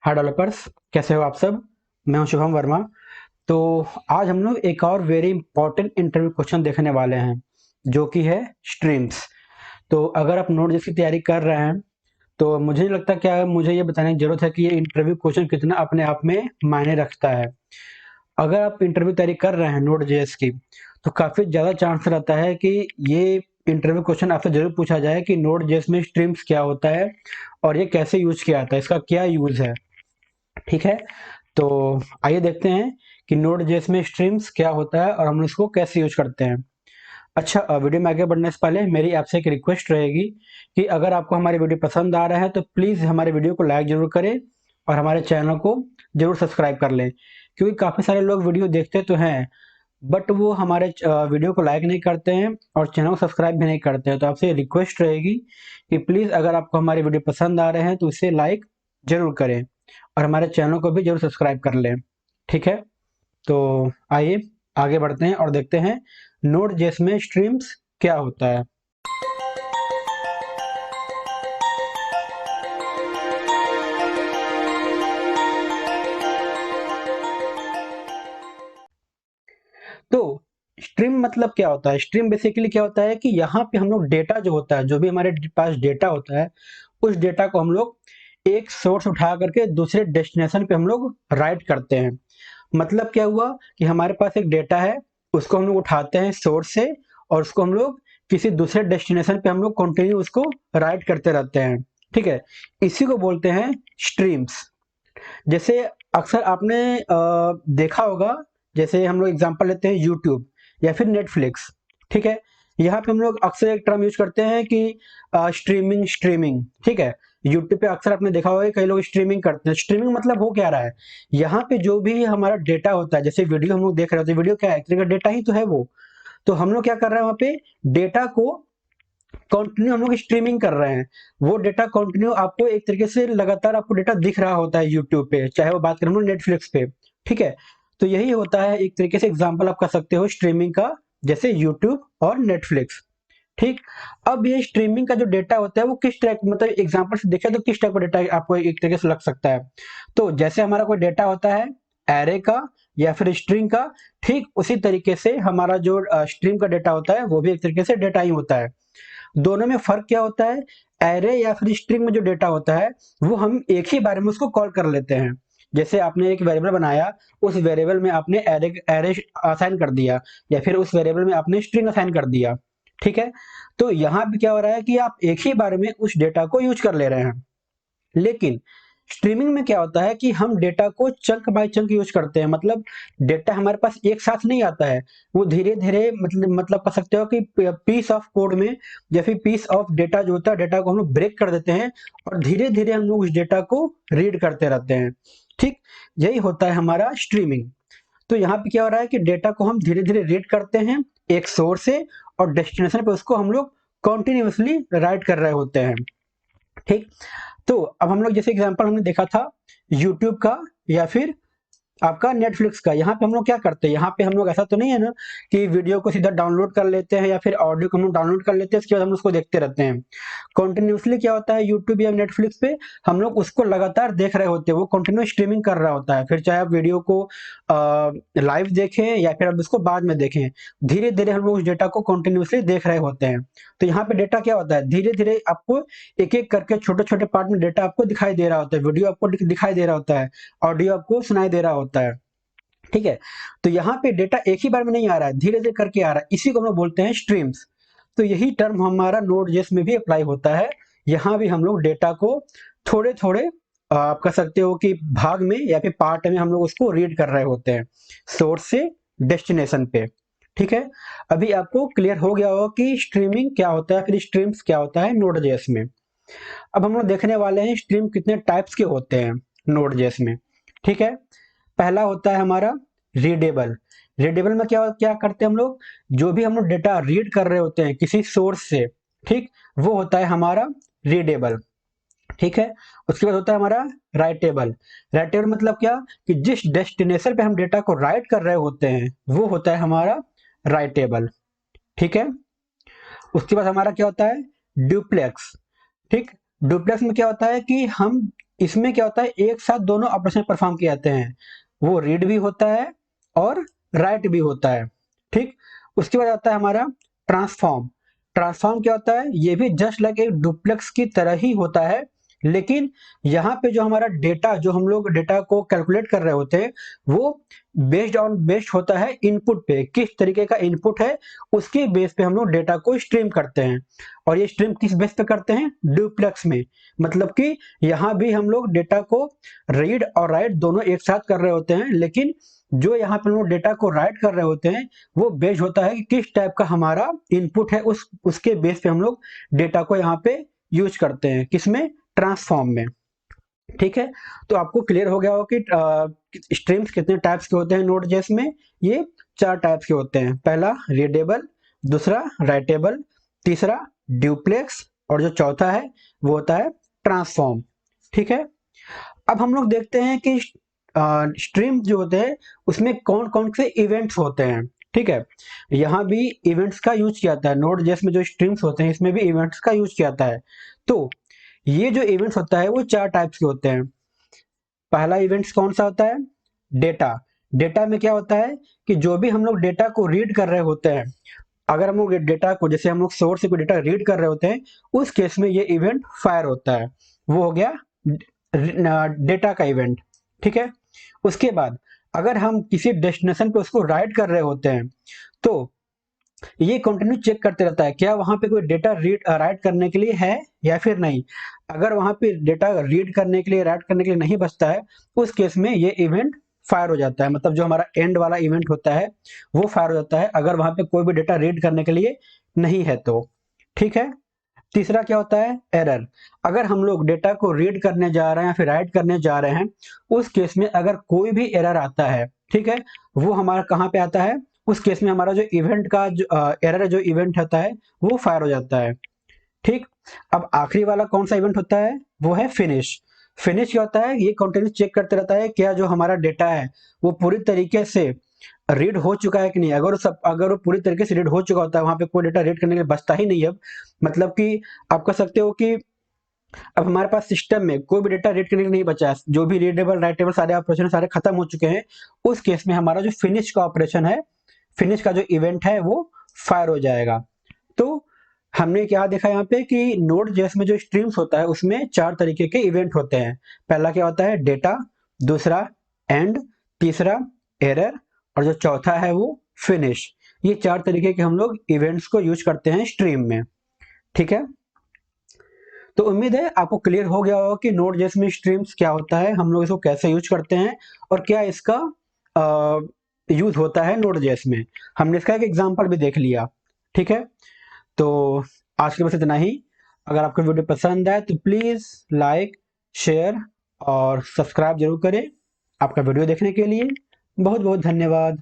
हाय developers, कैसे हो आप सब। मैं हूं शुभम वर्मा। तो आज हम लोग एक और वेरी इंपॉर्टेंट इंटरव्यू क्वेश्चन देखने वाले हैं, जो कि है स्ट्रीम्स। तो अगर आप नोट जैसी तैयारी कर रहे हैं तो मुझे नहीं लगता क्या मुझे ये बताने की जरूरत है कि ये इंटरव्यू क्वेश्चन कितना अपने आप में मायने रखता है। अगर आप इंटरव्यू तैयारी कर रहे हैं नोट जेएस की, तो काफी ज्यादा चांस रहता है कि ये इंटरव्यू क्वेश्चन आपसे जरूर पूछा जाए कि नोट जेएस में स्ट्रीम्स क्या होता है और ये कैसे यूज किया जाता है, इसका क्या यूज है। ठीक है, तो आइए देखते हैं कि नोड जेएस में स्ट्रीम्स क्या होता है और हम इसको कैसे यूज करते हैं। अच्छा, वीडियो में आगे बढ़ने से पहले मेरी आपसे एक रिक्वेस्ट रहेगी कि अगर आपको हमारी वीडियो पसंद आ रहा है तो प्लीज़ हमारे वीडियो को लाइक जरूर करें और हमारे चैनल को जरूर सब्सक्राइब कर लें, क्योंकि काफ़ी सारे लोग वीडियो देखते तो हैं बट वो हमारे वीडियो को लाइक नहीं करते हैं और चैनल को सब्सक्राइब भी नहीं करते हैं। तो आपसे रिक्वेस्ट रहेगी कि प्लीज़ अगर आपको हमारी वीडियो पसंद आ रहे हैं तो इसे लाइक जरूर करें और हमारे चैनल को भी जरूर सब्सक्राइब कर लें। ठीक है, तो आइए आगे बढ़ते हैं और देखते हैं नोड जेएस में स्ट्रीम्स क्या होता है। तो स्ट्रीम मतलब क्या होता है? स्ट्रीम बेसिकली क्या होता है कि यहाँ पे हम लोग डेटा जो होता है, जो भी हमारे पास डेटा होता है, उस डेटा को हम लोग एक सोर्स उठा करके दूसरे डेस्टिनेशन पे हम लोग राइट करते हैं। मतलब क्या हुआ कि हमारे पास एक डेटा है, उसको हम लोग उठाते हैं सोर्स से और उसको हम लोग किसी दूसरे डेस्टिनेशन पे हम लोग कंटिन्यू उसको राइट करते रहते हैं। ठीक है, इसी को बोलते हैं स्ट्रीम्स। जैसे अक्सर आपने देखा होगा, जैसे हम लोग एग्जांपल लेते हैं यूट्यूब या फिर नेटफ्लिक्स। ठीक है, यहाँ पे हम लोग अक्सर एक टर्म यूज करते हैं कि स्ट्रीमिंग स्ट्रीमिंग। ठीक है, यूट्यूब पे अक्सर आपने देखा होगा कि कई लोग स्ट्रीमिंग करते हैं। स्ट्रीमिंग मतलब हो क्या रहा है, यहाँ पे जो भी हमारा डेटा होता है, जैसे वीडियो हम लोग देख रहे होते हैं, वीडियो क्या है, एक तरह का डेटा ही तो है वो। तो हम लोग क्या कर रहे हैं, वहाँ पे डेटा को कंटिन्यू हम लोग स्ट्रीमिंग कर रहे हैं। वो डेटा कंटिन्यू आपको एक तरीके से लगातार आपको डेटा दिख रहा होता है यूट्यूब पे, चाहे वो बात करें हम लोग नेटफ्लिक्स पे। ठीक है, तो यही होता है एक तरीके से एग्जांपल आप कर सकते हो स्ट्रीमिंग का, जैसे यूट्यूब और नेटफ्लिक्स। ठीक, अब ये स्ट्रीमिंग का जो डेटा होता है वो किस टाइप, मतलब एग्जांपल से देखा तो किस टाइप का डेटा आपको एक तरीके से लग सकता है। तो जैसे हमारा कोई डेटा होता है एरे का या फिर स्ट्रिंग का, ठीक उसी तरीके से हमारा जो स्ट्रीम का डेटा होता है वो भी एक तरीके से डेटा ही होता है। दोनों में फर्क क्या होता है, एरे या फिर स्ट्रिंग में जो डेटा होता है वो हम एक ही बार में उसको कॉल कर लेते हैं। जैसे आपने एक वेरिएबल बनाया, उस वेरिएबल में आपने एरे एरे असाइन कर दिया या फिर उस वेरिएबल में आपने स्ट्रिंग असाइन कर दिया। ठीक है, तो यहाँ पे क्या हो रहा है कि आप एक ही बार में उस डेटा को यूज कर ले रहे हैं। लेकिन स्ट्रीमिंग में क्या होता है कि हम डेटा को चंक बाय चंक यूज करते हैं। मतलब डेटा हमारे पास एक साथ नहीं आता है, वो धीरे धीरे मतलब कह सकते हो कि पीस ऑफ कोड में या फिर पीस ऑफ डेटा जो होता है, डेटा को हम लोग ब्रेक कर देते हैं और धीरे धीरे हम लोग उस डेटा को रीड करते रहते हैं। ठीक, यही होता है हमारा स्ट्रीमिंग। तो यहाँ पे क्या हो रहा है कि डेटा को हम धीरे धीरे रीड करते हैं एक सोर्स से और डेस्टिनेशन पे उसको हम लोग कॉन्टिन्यूसली राइट कर रहे होते हैं। ठीक, तो अब हम लोग जैसे एग्जांपल हमने देखा था यूट्यूब का या फिर आपका नेटफ्लिक्स का, यहाँ पे हम लोग क्या करते हैं, यहाँ पे हम लोग ऐसा तो नहीं है ना कि वीडियो को सीधा डाउनलोड कर लेते हैं या फिर ऑडियो को हम लोग डाउनलोड कर लेते हैं, उसके बाद हम उसको देखते रहते हैं। कंटिन्यूसली क्या होता है यूट्यूब या नेटफ्लिक्स पे हम लोग उसको लगातार देख रहे होते हैं, वो कंटिन्यू स्ट्रीमिंग कर रहा होता है। फिर चाहे आप वीडियो को लाइव देखें या फिर आप उसको बाद में देखें, धीरे धीरे हम लोग उस डेटा को कंटिन्यूसली देख रहे होते हैं। तो यहाँ पे डेटा क्या होता है, धीरे धीरे आपको एक एक करके छोटे छोटे पार्ट में डेटा आपको दिखाई दे रहा होता है, वीडियो आपको दिखाई दे रहा होता है, ऑडियो आपको सुनाई दे रहा होता है। ठीक है, तो यहाँ पे डेटा एक ही बार में नहीं आ रहा है, धीरे धीरे करके आ रहा है, इसी को हम लोग बोलते हैं स्ट्रीम्स। तो यही टर्म हमारा नोड जेएस में भी अप्लाई होता है। यहाँ भी हम लोग डेटा को थोड़े थोड़े आप कह सकते हो कि भाग में या फिर पार्ट में हम लोग उसको रीड कर रहे होते हैं सोर्स से डेस्टिनेशन पे। ठीक है, अभी आपको क्लियर हो गया होगा कि स्ट्रीमिंग क्या होता है, फिर स्ट्रीम्स क्या होता है नोड जेएस में। अब हम लोग देखने वाले हैं स्ट्रीम कितने टाइप्स के होते हैं नोड जेएस में। ठीक है, पहला होता है हमारा रीडेबल। रीडेबल में क्या क्या करते हैं हम लोग, जो भी हम लोग डेटा रीड कर रहे होते हैं किसी सोर्स से, ठीक, वो होता है हमारा रीडेबल। ठीक है, उसके बाद होता है हमारा राइटेबल। राइटेबल मतलब क्या, कि जिस डेस्टिनेशन पे हम डेटा को राइट कर रहे होते हैं वो होता है हमारा राइटेबल। ठीक है, उसके बाद हमारा क्या होता है, डुप्लेक्स। ठीक, डुप्लेक्स में क्या होता है कि हम इसमें क्या होता है, एक साथ दोनों ऑपरेशन परफॉर्म किए जाते हैं, वो रीड भी होता है और राइट भी होता है। ठीक, उसके बाद आता है हमारा ट्रांसफॉर्म। ट्रांसफॉर्म क्या होता है, ये भी जस्ट लाइक एक डुप्लेक्स की तरह ही होता है, लेकिन यहाँ पे जो हमारा डेटा, जो हम लोग डेटा को कैलकुलेट कर रहे होते हैं, वो बेस्ड होता है इनपुट पे, किस तरीके का इनपुट है उसके बेस पे हम लोग डेटा को स्ट्रीम करते हैं। और ये स्ट्रीम किस बेस पे करते हैं, डुप्लेक्स में। मतलब कि यहाँ भी हम लोग डेटा को रीड और राइट दोनों एक साथ कर रहे होते हैं, लेकिन जो यहाँ पे हम लोग डेटा को राइट कर रहे होते हैं वो बेस्ड होता है कि किस टाइप का हमारा इनपुट है, उसके बेस पे हम लोग डेटा को यहाँ पे यूज करते हैं, किसमें, ट्रांसफॉर्म में। ठीक है, तो आपको क्लियर हो गया हो कि स्ट्रीम्स कितने टाइप्स के होते हैं नोड.जेएस में। ये 4 टाइप्स के होते हैं। पहला रीडेबल, दूसरा राइटेबल, तीसरा ड्यूप्लेक्स, और जो चौथा है वो होता है ट्रांसफॉर्म। ठीक है, अब हम लोग देखते हैं कि स्ट्रीम जो होते हैं उसमें कौन कौन से इवेंट्स होते हैं। ठीक है, यहाँ भी इवेंट्स का यूज किया जाता है, नोड.जेएस में जो स्ट्रीम्स होते हैं इसमें भी इवेंट्स का यूज किया जाता है। तो ये जो इवेंट्स होता है वो 4 टाइप्स के होते हैं। पहला इवेंट्स कौन सा होता है, डेटा। डेटा में क्या होता है कि जो भी हम लोग डेटा को रीड कर रहे होते हैं, अगर हम लोग डेटा को, जैसे हम लोग सोर्स से कोई डेटा रीड कर रहे होते हैं, उस केस में ये इवेंट फायर होता है, वो हो गया डेटा का इवेंट। ठीक है, उसके बाद अगर हम किसी डेस्टिनेशन पे उसको राइट कर रहे होते हैं, तो ये कंटिन्यू चेक करते रहता है क्या वहां पे कोई डेटा रीड राइट करने के लिए है या फिर नहीं। अगर वहां पे डेटा रीड करने के लिए, राइट करने के लिए नहीं बचता है, उस केस में ये इवेंट फायर हो जाता है, मतलब जो हमारा एंड वाला इवेंट होता है वो फायर हो जाता है अगर वहां पे कोई भी डेटा रीड करने के लिए नहीं है तो। ठीक है, तीसरा क्या होता है, एरर। अगर हम लोग डेटा को रीड करने जा रहे हैं या फिर राइट करने जा रहे हैं, उस केस में अगर कोई भी एरर आता है, ठीक है, वो हमारा कहाँ पे आता है, उस केस में हमारा जो इवेंट का जो एरर जो इवेंट होता है वो फायर हो जाता है। ठीक, अब आखिरी वाला कौन सा इवेंट होता है, वो है फिनिश। फिनिश क्या होता है, ये कंटिन्यू चेक करते रहता है क्या जो हमारा डेटा है वो पूरी तरीके से रीड हो चुका है कि नहीं। अगर वो पूरी तरीके से रीड हो चुका होता है, वहां पे कोई डेटा रीड करने के लिए बचता ही नहीं है, मतलब कि आप कह सकते हो कि अब हमारे पास सिस्टम में कोई भी डेटा रीड करने के लिए नहीं बचा है, जो भी रीडेबल राइटेबल सारे ऑपरेशन सारे खत्म हो चुके हैं, उस केस में हमारा जो फिनिश का ऑपरेशन है, फिनिश का जो इवेंट है वो फायर हो जाएगा। तो हमने क्या देखा यहाँ पे कि नोड.जेएस में जो स्ट्रीम्स होता है उसमें 4 तरीके के इवेंट होते हैं। पहला क्या होता है, डेटा, दूसरा एंड, तीसरा एरर, और जो चौथा है वो फिनिश। ये 4 तरीके के हम लोग इवेंट्स को यूज करते हैं स्ट्रीम में। ठीक है, तो उम्मीद है आपको क्लियर हो गया होगा कि नोड.जेएस में स्ट्रीम्स क्या होता है, हम लोग इसको कैसे यूज करते हैं और क्या इसका यूज होता है नोड.जेएस में। हमने इसका एक एग्जांपल भी देख लिया। ठीक है, तो आज के बस इतना ही। अगर आपको वीडियो पसंद आए तो प्लीज लाइक, शेयर और सब्सक्राइब जरूर करें। आपका वीडियो देखने के लिए बहुत बहुत धन्यवाद।